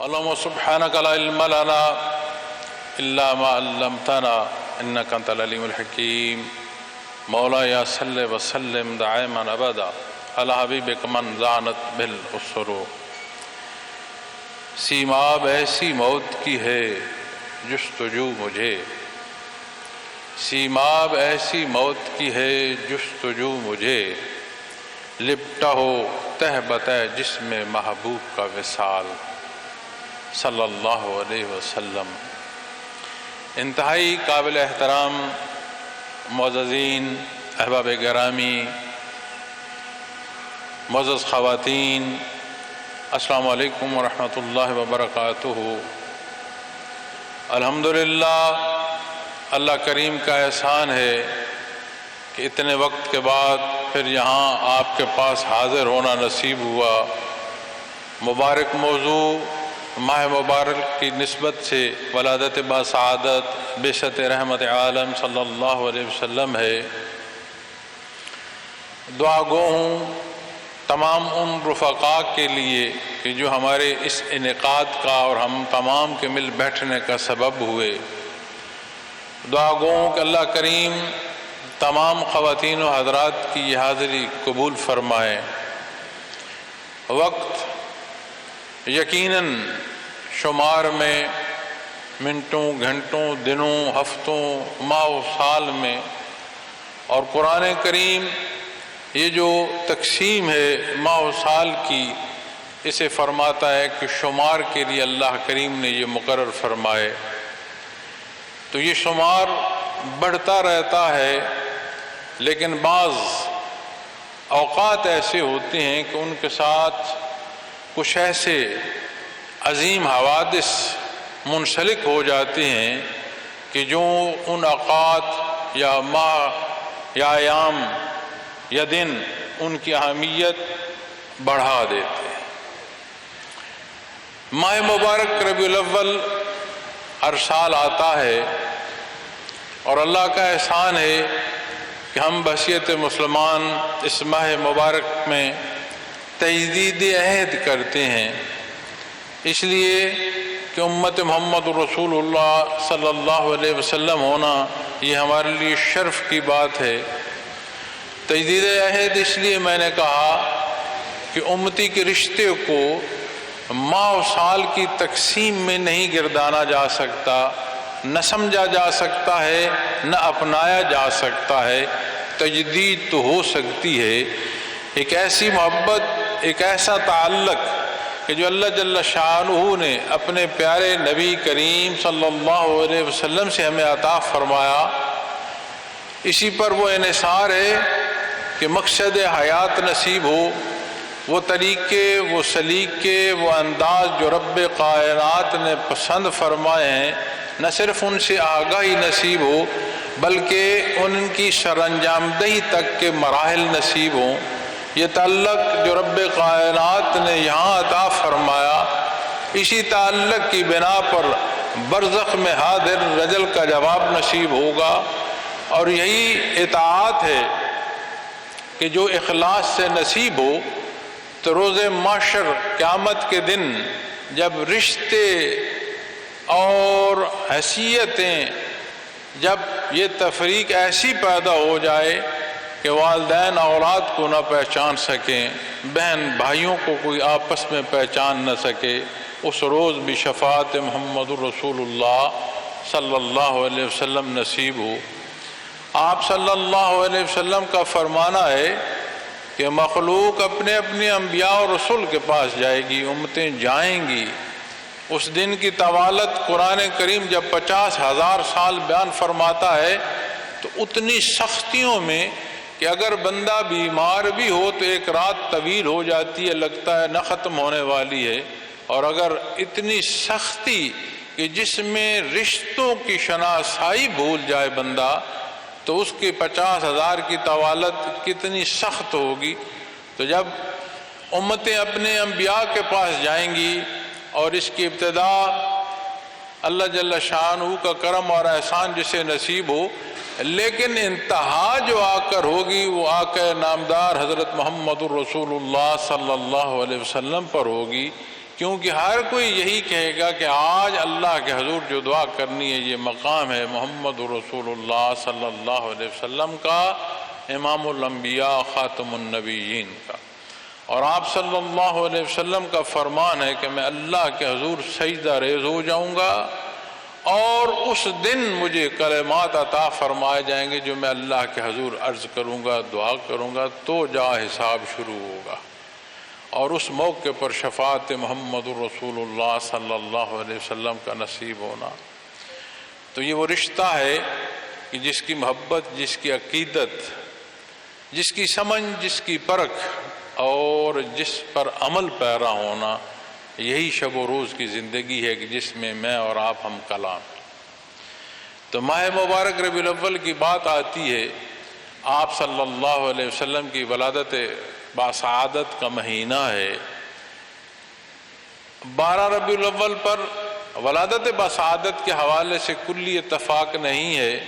اللهم سبحانك لا علم لنا إلا ما علمتنا إنك أنت العليم الحكيم مولاي صل وسلم دائما أبدا على حبيبك من زانت بالأسر سیماب ایسی موت کی ہے جستجو مجھے سیماب ایسی موت کی ہے جستجو مجھے لپٹا ہو تہ بتہ جسم محبوب کا وصال صلی اللہ علیہ وسلم۔ انتہائی قابل احترام معززین، احباب گرامی، معزز خواتین، السلام علیکم ورحمۃ اللہ وبرکاتہ۔ الحمدللہ اللہ کریم کا احسان ہے کہ اتنے وقت کے بعد پھر یہاں آپ کے پاس حاضر ہونا نصیب ہوا۔ مبارک موضوع ماہ مبارک کی نسبت سے ولادت با سعادت بعثت رحمت عالم صلی اللہ علیہ وسلم ہے۔ دعا گو ہوں تمام ان رفقاء کے لیے کہ جو ہمارے اس انعقاد کا اور ہم تمام کے مل بیٹھنے کا سبب ہوئے۔ دعا گو ہوں کہ اللہ کریم تمام خواتین و حضرات کی یہ حاضری قبول فرمائے۔ وقت یقیناً شمار میں منٹوں، گھنٹوں، دنوں، ہفتوں، ماہ و سال میں، اور قرآن کریم یہ جو تقسیم ہے ماہ و سال کی، اسے فرماتا ہے کہ شمار کے لیے اللہ کریم نے یہ مقرر فرمائے۔ تو یہ شمار بڑھتا رہتا ہے، لیکن بعض اوقات ایسے ہوتے ہیں کہ ان کے ساتھ کچھ ایسے عظیم حوادث منسلک ہو جاتے ہیں کہ جو ان اوقات یا ماہ یا ایام یا دن ان کی اہمیت بڑھا دیتے ہیں۔ ماہ مبارک ربیع الاول ہر سال آتا ہے، اور اللہ کا احسان ہے کہ ہم بحیثیت مسلمان اس ماہ مبارک میں تجدید عہد کرتے ہیں، اس لیے کہ امت محمد رسول اللہ صلی اللہ علیہ وسلم ہونا یہ ہمارے لیے شرف کی بات ہے۔ تجدید عہد اس لیے میں نے کہا کہ امتی کے رشتے کو ماہ و سال کی تقسیم میں نہیں گردانا جا سکتا، نہ سمجھا جا سکتا ہے، نہ اپنایا جا سکتا ہے۔ تجدید تو ہو سکتی ہے، ایک ایسی محبت، ایک ایسا تعلق کہ جو اللہ جل شانہ نے اپنے پیارے نبی کریم صلی اللہ علیہ وسلم سے ہمیں عطا فرمایا، اسی پر وہ انحصار ہے کہ مقصد حیات نصیب ہو، وہ طریقے، وہ سلیقے، وہ انداز جو رب کائنات نے پسند فرمائے ہیں، نہ صرف ان سے آگاہی نصیب ہو بلکہ ان کی سر انجام دہی تک کے مراحل نصیب ہوں۔ یہ تعلق جو رب کائنات نے یہاں عطا فرمایا، اسی تعلق کی بنا پر برزخ میں حاضر رجل کا جواب نصیب ہوگا، اور یہی اطاعت ہے کہ جو اخلاص سے نصیب ہو تو روز محشر قیامت کے دن جب رشتے اور حیثیتیں، جب یہ تفریق ایسی پیدا ہو جائے کہ والدین اولاد کو نہ پہچان سکیں، بہن بھائیوں کو کوئی آپس میں پہچان نہ سکے، اس روز بھی شفاعت محمد رسول اللہ صلی اللہ علیہ وسلم نصیب ہو۔ آپ صلی اللہ علیہ وسلم کا فرمانا ہے کہ مخلوق اپنے اپنے انبیاء اور رسول کے پاس جائے گی، امتیں جائیں گی۔ اس دن کی طوالت قرآن کریم جب 50,000 سال بیان فرماتا ہے تو اتنی سختیوں میں کہ اگر بندہ بیمار بھی ہو تو ایک رات طویل ہو جاتی ہے، لگتا ہے نہ ختم ہونے والی ہے، اور اگر اتنی سختی کہ جس میں رشتوں کی شناسائی بھول جائے بندہ، تو اس کی 50,000 کی طوالت کتنی سخت ہوگی۔ تو جب امتیں اپنے انبیاء کے پاس جائیں گی، اور اس کی ابتدا اللہ جل شانہ کا کرم اور احسان جسے نصیب ہو، لیکن انتہا جو آ کر ہوگی وہ آقا نامدار حضرت محمد الرسول اللہ صلی اللہ علیہ وسلم پر ہوگی کیونکہ ہر کوئی یہی کہے گا کہ آج اللہ کے حضور جو دعا کرنی ہے یہ مقام ہے محمد رسول اللہ صلی اللہ علیہ وسلم کا، امام الانبیاء خاتم النبیین کا، اور آپ صلی اللہ علیہ وسلم کا فرمان ہے کہ میں اللہ کے حضور سجدہ ریز ہو جاؤں گا، اور اس دن مجھے کلمات عطا فرمائے جائیں گے جو میں اللہ کے حضور عرض کروں گا، دعا کروں گا، تو جا حساب شروع ہوگا، اور اس موقع پر شفاعت محمد الرسول اللہ صلی اللہ علیہ وسلم کا نصیب ہونا۔ تو یہ وہ رشتہ ہے کہ جس کی محبت، جس کی عقیدت، جس کی سمجھ، جس کی پرکھ اور جس پر عمل پیرا ہونا، یہی شب و روز کی زندگی ہے کہ جس میں میں اور آپ ہم کلام۔ تو ماہ مبارک ربیع الاول کی بات آتی ہے، آپ صلی اللہ علیہ وسلم کی ولادت باسعادت کا مہینہ ہے۔ 12 ربیع الاول پر ولادت باسعادت کے حوالے سے کلی اتفاق نہیں ہے،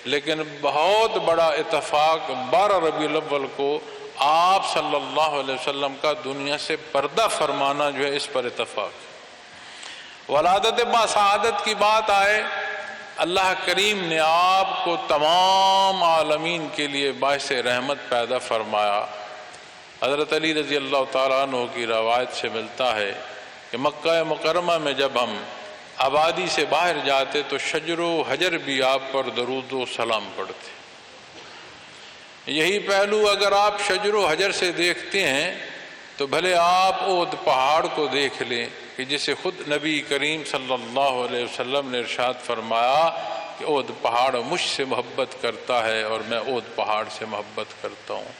لیکن بہت بڑا اتفاق 12 ربیع الاول کو آپ صلی اللہ علیہ وسلم کا دنیا سے پردہ فرمانا جو ہے، اس پر اتفاق۔ ولادت باسعادت کی بات آئے، اللہ کریم نے آپ کو تمام عالمین کے لیے باعث رحمت پیدا فرمایا۔ حضرت علی رضی اللہ تعالیٰ عنہ کی روایت سے ملتا ہے کہ مکہ مکرمہ میں جب ہم آبادی سے باہر جاتے تو شجر و حجر بھی آپ پر درود و سلام پڑھتے۔ یہی پہلو اگر آپ شجر و حجر سے دیکھتے ہیں تو بھلے آپ اود پہاڑ کو دیکھ لیں کہ جسے خود نبی کریم صلی اللہ علیہ وسلم نے ارشاد فرمایا کہ اود پہاڑ مجھ سے محبت کرتا ہے اور میں اود پہاڑ سے محبت کرتا ہوں۔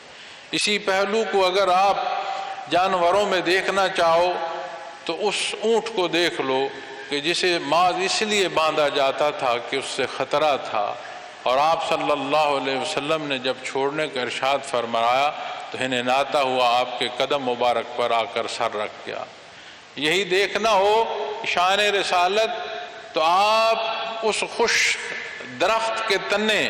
اسی پہلو کو اگر آپ جانوروں میں دیکھنا چاہو تو اس اونٹ کو دیکھ لو کہ جسے ماذ اس لیے باندھا جاتا تھا کہ اس سے خطرہ تھا، اور آپ صلی اللہ علیہ وسلم نے جب چھوڑنے کا ارشاد فرمایا تو انہیں ناتا ہوا آپ کے قدم مبارک پر آ کر سر رکھ گیا۔ یہی دیکھنا ہو شان رسالت تو آپ اس خوش درخت کے تنے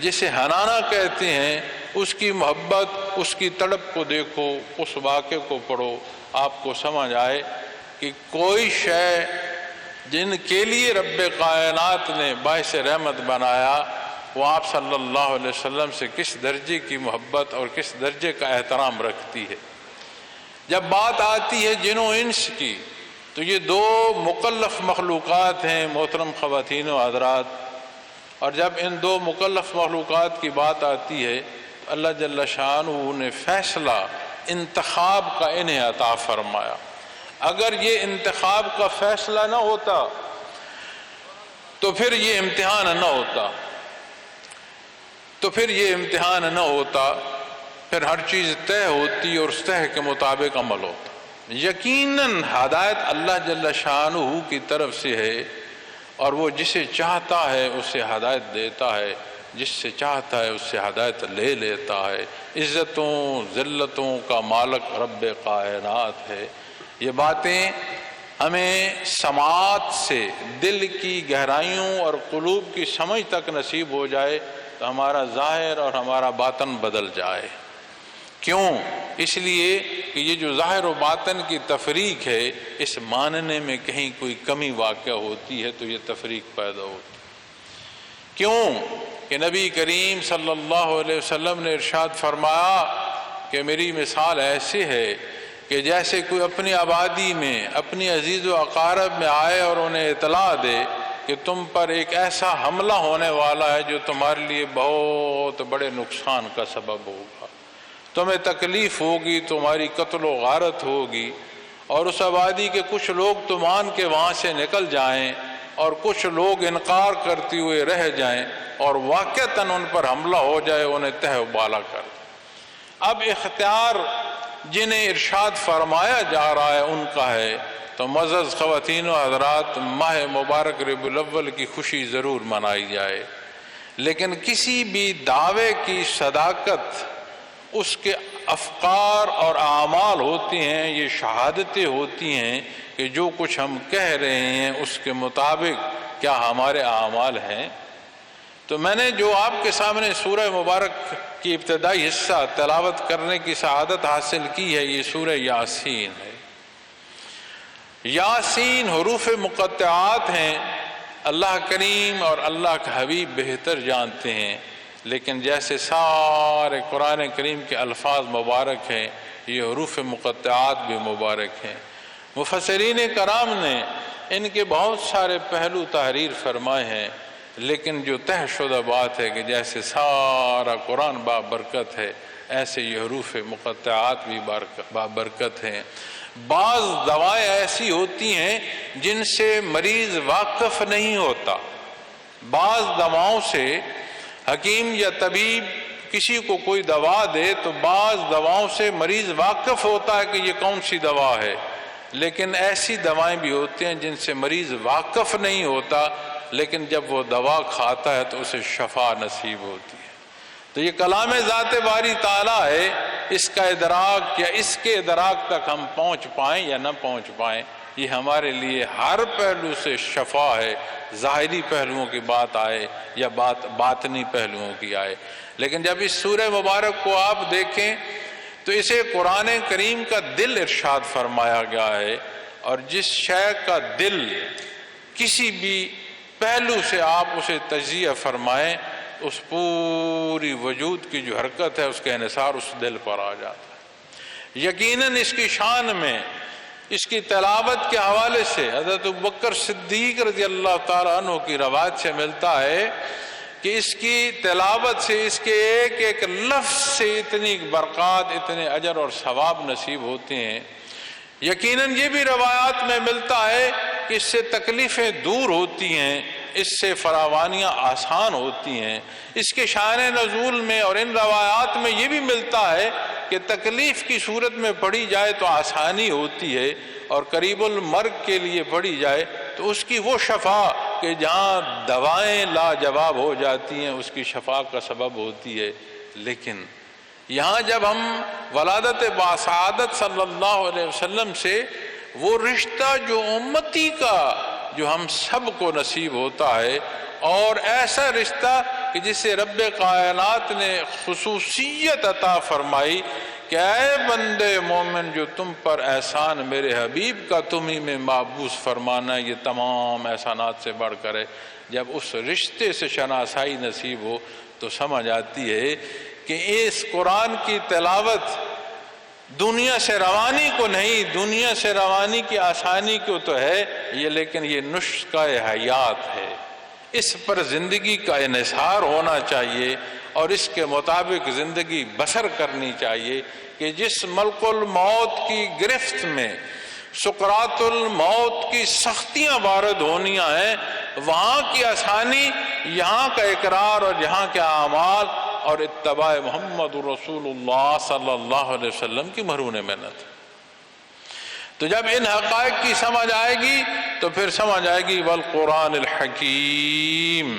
جسے ہنانا کہتے ہیں، اس کی محبت، اس کی تڑپ کو دیکھو، اس واقعے کو پڑھو، آپ کو سمجھ آئے کہ کوئی شے جن کے لیے رب کائنات نے باعث رحمت بنایا وہ آپ صلی اللہ علیہ وسلم سے کس درجے کی محبت اور کس درجے کا احترام رکھتی ہے۔ جب بات آتی ہے جن و انس کی تو یہ دو مکلف مخلوقات ہیں محترم خواتین و حضرات، اور جب ان دو مکلف مخلوقات کی بات آتی ہے تو اللہ جل شانہ نے فیصلہ انتخاب کا انہیں عطا فرمایا۔ اگر یہ انتخاب کا فیصلہ نہ ہوتا تو پھر یہ امتحان نہ ہوتا، پھر ہر چیز طے ہوتی اور اس طے کے مطابق عمل ہوتا۔ یقیناً ہدایت اللہ جل شانہ کی طرف سے ہے، اور وہ جسے چاہتا ہے اسے ہدایت دیتا ہے، جس سے چاہتا ہے اس سے ہدایت لے لیتا ہے۔ عزتوں ذلتوں کا مالک رب کائنات ہے۔ یہ باتیں ہمیں سماعت سے دل کی گہرائیوں اور قلوب کی سمجھ تک نصیب ہو جائے تو ہمارا ظاہر اور ہمارا باطن بدل جائے۔ کیوں؟ اس لیے کہ یہ جو ظاہر و باطن کی تفریق ہے، اس ماننے میں کہیں کوئی کمی واقع ہوتی ہے تو یہ تفریق پیدا ہوتی ہے۔ کیوں کہ نبی کریم صلی اللہ علیہ وسلم نے ارشاد فرمایا کہ میری مثال ایسے ہے کہ جیسے کوئی اپنی آبادی میں اپنی عزیز و اقارب میں آئے اور انہیں اطلاع دے کہ تم پر ایک ایسا حملہ ہونے والا ہے جو تمہارے لیے بہت بڑے نقصان کا سبب ہوگا، تمہیں تکلیف ہوگی، تمہاری قتل و غارت ہوگی، اور اس آبادی کے کچھ لوگ تو مان کے وہاں سے نکل جائیں اور کچھ لوگ انکار کرتے ہوئے رہ جائیں اور واقعتاً ان پر حملہ ہو جائے، انہیں تہ و بالا کر دیں۔ اب اختیار جنہیں ارشاد فرمایا جا رہا ہے ان کا ہے، تو معزز خواتین و حضرات، ماہ مبارک ربیع الاول کی خوشی ضرور منائی جائے، لیکن کسی بھی دعوے کی صداقت اس کے افکار اور اعمال ہوتی ہیں، یہ شہادتیں ہوتی ہیں کہ جو کچھ ہم کہہ رہے ہیں اس کے مطابق کیا ہمارے اعمال ہیں۔ تو میں نے جو آپ کے سامنے سورہ مبارک کی ابتدائی حصہ تلاوت کرنے کی سعادت حاصل کی ہے، یہ سورہ یاسین ہے۔ یاسین حروف مقطعات ہیں، اللہ کریم اور اللہ کا حبیب بہتر جانتے ہیں، لیکن جیسے سارے قرآن کریم کے الفاظ مبارک ہیں، یہ حروف مقطعات بھی مبارک ہیں۔ مفسرین کرام نے ان کے بہت سارے پہلو تحریر فرمائے ہیں، لیکن جو طے شدہ بات ہے کہ جیسے سارا قرآن بابرکت ہے، ایسے یہ حروف مقطعات بھی بابرکت ہیں۔ بعض دوائیں ایسی ہوتی ہیں جن سے مریض واقف نہیں ہوتا، بعض دواؤں سے حکیم یا طبیب کسی کو کوئی دوا دے تو بعض دواؤں سے مریض واقف ہوتا ہے کہ یہ کون سی دوا ہے، لیکن ایسی دوائیں بھی ہوتی ہیں جن سے مریض واقف نہیں ہوتا، لیکن جب وہ دوا کھاتا ہے تو اسے شفا نصیب ہوتی ہے۔ تو یہ کلام ذات باری تعالیٰ ہے، اس کا ادراک یا اس کے ادراک تک ہم پہنچ پائیں یا نہ پہنچ پائیں، یہ ہمارے لیے ہر پہلو سے شفا ہے، ظاہری پہلوؤں کی بات آئے یا باطنی پہلوؤں کی آئے۔ لیکن جب اس سورہ مبارک کو آپ دیکھیں تو اسے قرآن کریم کا دل ارشاد فرمایا گیا ہے، اور جس شے کا دل کسی بھی پہلو سے آپ اسے تجزیہ فرمائیں، اس پوری وجود کی جو حرکت ہے اس کے انحصار اس دل پر آ جاتا ہے۔ یقیناً اس کی شان میں اس کی تلاوت کے حوالے سے حضرت ابوبکر صدیق رضی اللہ تعالیٰ عنہ کی روایت سے ملتا ہے کہ اس کی تلاوت سے، اس کے ایک ایک لفظ سے اتنی برکات، اتنے اجر اور ثواب نصیب ہوتے ہیں۔ یقیناً یہ بھی روایات میں ملتا ہے کہ اس سے تکلیفیں دور ہوتی ہیں، اس سے فراوانیاں آسان ہوتی ہیں۔ اس کے شان نزول میں اور ان روایات میں یہ بھی ملتا ہے کہ تکلیف کی صورت میں پڑھی جائے تو آسانی ہوتی ہے، اور قریب المرگ کے لیے پڑھی جائے تو اس کی وہ شفا کہ جہاں دوائیں لاجواب ہو جاتی ہیں اس کی شفا کا سبب ہوتی ہے۔ لیکن یہاں جب ہم ولادت باسعادت صلی اللہ علیہ وسلم سے وہ رشتہ جو امتی کا جو ہم سب کو نصیب ہوتا ہے، اور ایسا رشتہ کہ جسے رب کائنات نے خصوصیت عطا فرمائی کہ اے بندے مومن، جو تم پر احسان میرے حبیب کا تم ہی میں معبوس فرمانا، یہ تمام احسانات سے بڑھ کر ہے۔ جب اس رشتے سے شناسائی نصیب ہو تو سمجھ آتی ہے کہ اس قرآن کی تلاوت دنیا سے روانی کو نہیں، دنیا سے روانی کی آسانی کو تو ہے یہ، لیکن یہ نسخہ حیات ہے، اس پر زندگی کا انحصار ہونا چاہیے اور اس کے مطابق زندگی بسر کرنی چاہیے کہ جس ملک الموت کی گرفت میں سکرات الموت کی سختیاں وارد ہونیاں ہیں، وہاں کی آسانی یہاں کا اقرار اور یہاں کے اعمال اور اتباع محمد رسول اللہ صلی اللہ علیہ وسلم کی مرہون محنت۔ تو جب ان حقائق کی سمجھ آئے گی تو پھر سمجھ آئے گی والقرآن الحکیم،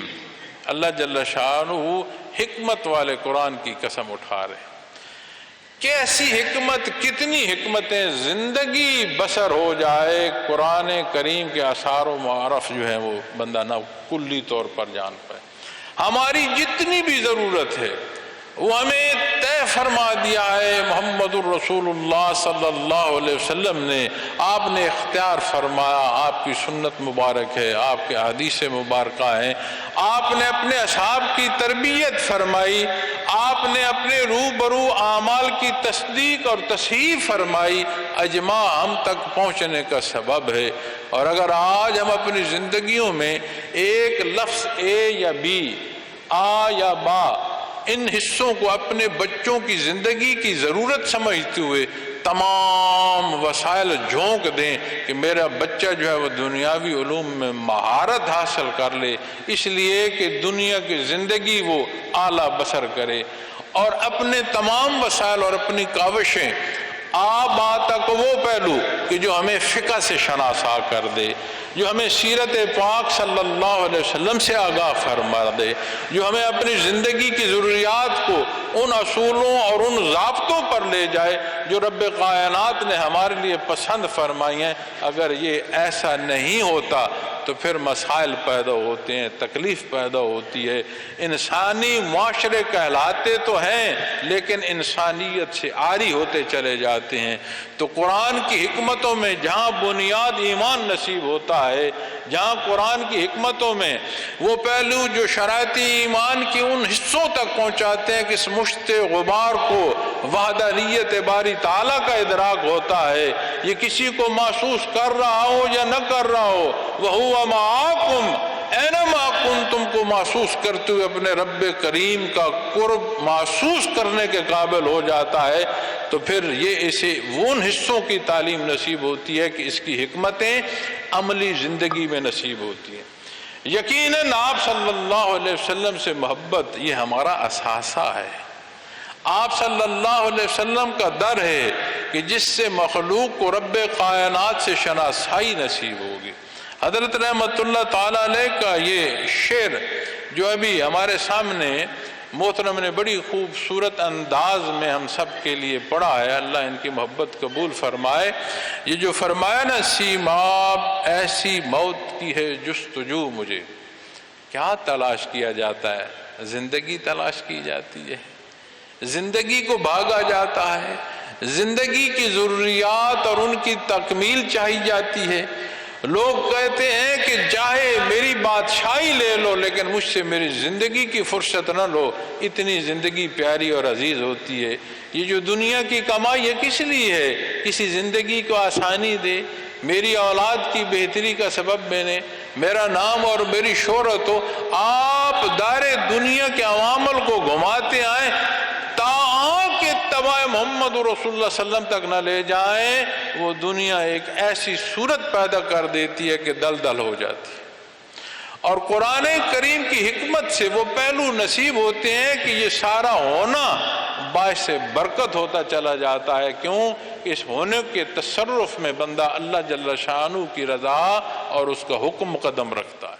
اللہ جل شانہ حکمت والے قرآن کی قسم اٹھا رہے۔ کیسی حکمت، کتنی حکمتیں، زندگی بسر ہو جائے قرآن کریم کے آثار و معارف جو ہیں وہ بندہ نہ کلی طور پر جان پائے۔ ہماری جتنی بھی ضرورت ہے وہ ہمیں طے فرما دیا ہے محمد الرسول اللہ صلی اللہ علیہ وسلم نے، آپ نے اختیار فرمایا، آپ کی سنت مبارک ہے، آپ کے حدیث مبارکہ ہیں، آپ نے اپنے اصحاب کی تربیت فرمائی، آپ نے اپنے روبرو اعمال کی تصدیق اور تصحیح فرمائی، اجماع ہم تک پہنچنے کا سبب ہے۔ اور اگر آج ہم اپنی زندگیوں میں ایک لفظ اے یا بی، آ یا با، ان حصوں کو اپنے بچوں کی زندگی کی ضرورت سمجھتے ہوئے تمام وسائل جھونک دیں کہ میرا بچہ جو ہے وہ دنیاوی علوم میں مہارت حاصل کر لے، اس لیے کہ دنیا کی زندگی وہ اعلیٰ بسر کرے، اور اپنے تمام وسائل اور اپنی کاوشیں آبا تک وہ پہلو کہ جو ہمیں فقہ سے شناسا کر دے، جو ہمیں سیرت پاک صلی اللہ علیہ وسلم سے آگاہ فرما دے، جو ہمیں اپنی زندگی کی ضروریات کو ان اصولوں اور ان ضابطوں پر لے جائے جو رب کائنات نے ہمارے لیے پسند فرمائی ہیں۔ اگر یہ ایسا نہیں ہوتا تو پھر مسائل پیدا ہوتے ہیں، تکلیف پیدا ہوتی ہے۔ انسانی معاشرے کہلاتے تو ہیں لیکن انسانیت سے عاری ہوتے چلے جاتے ہیں۔ تو قرآن کی حکمتوں میں جہاں بنیاد ایمان نصیب ہوتا ہے، جہاں قرآن کی حکمتوں میں وہ پہلو جو شرائط ایمان کی ان حصوں تک پہنچاتے ہیں کہ اس مشت غبار کو وحدانیت باری تعالیٰ کا ادراک ہوتا ہے، یہ کسی کو محسوس کر رہا ہو یا نہ کر رہا ہو، وَهُوَ مَعَاكُمْ اَيْنَمَا كُنْتُمْ کو محسوس کرتے ہوئے اپنے رب کریم کا قرب محسوس کرنے کے قابل ہو جاتا ہے، تو پھر یہ اسے ان حصوں کی تعلیم نصیب ہوتی ہے کہ اس کی حکمتیں عملی زندگی میں نصیب ہوتی ہیں۔ یقیناً آپ صلی اللہ علیہ وسلم سے محبت یہ ہمارا اثاثہ ہے۔ آپ صلی اللہ علیہ وسلم کا در ہے کہ جس سے مخلوق کو رب کائنات سے شناسائی نصیب ہوگی۔ حضرت رحمت اللہ تعالیٰ علیہ کا یہ شعر جو ابھی ہمارے سامنے محترم نے بڑی خوبصورت انداز میں ہم سب کے لیے پڑھا ہے، اللہ ان کی محبت قبول فرمائے۔ یہ جو فرمایا نا، سیماب ایسی موت کی ہے جستجو مجھے، کیا تلاش کیا جاتا ہے؟ زندگی تلاش کی جاتی ہے، زندگی کو بھاگا جاتا ہے، زندگی کی ضروریات اور ان کی تکمیل چاہی جاتی ہے۔ لوگ کہتے ہیں کہ چاہے میری بادشاہی لے لو لیکن مجھ سے میری زندگی کی فرصت نہ لو، اتنی زندگی پیاری اور عزیز ہوتی ہے۔ یہ جو دنیا کی کمائی ہے کس لیے ہے؟ کسی زندگی کو آسانی دے، میری اولاد کی بہتری کا سبب بنے، میرا نام اور میری شہرت ہو۔ آپ دار دنیا کے عوامل کو گھماتے آئیں کہ تبع محمد رسول اللہ صلی اللہ علیہ وسلم تک نہ لے جائیں، وہ دنیا ایک ایسی صورت پیدا کر دیتی ہے کہ دلدل ہو جاتی ہے۔ اور قرآن کریم کی حکمت سے وہ پہلو نصیب ہوتے ہیں کہ یہ سارا ہونا باعث برکت ہوتا چلا جاتا ہے۔ کیوں؟ اس ہونے کے تصرف میں بندہ اللہ جل شانہ کی رضا اور اس کا حکم قدم رکھتا ہے۔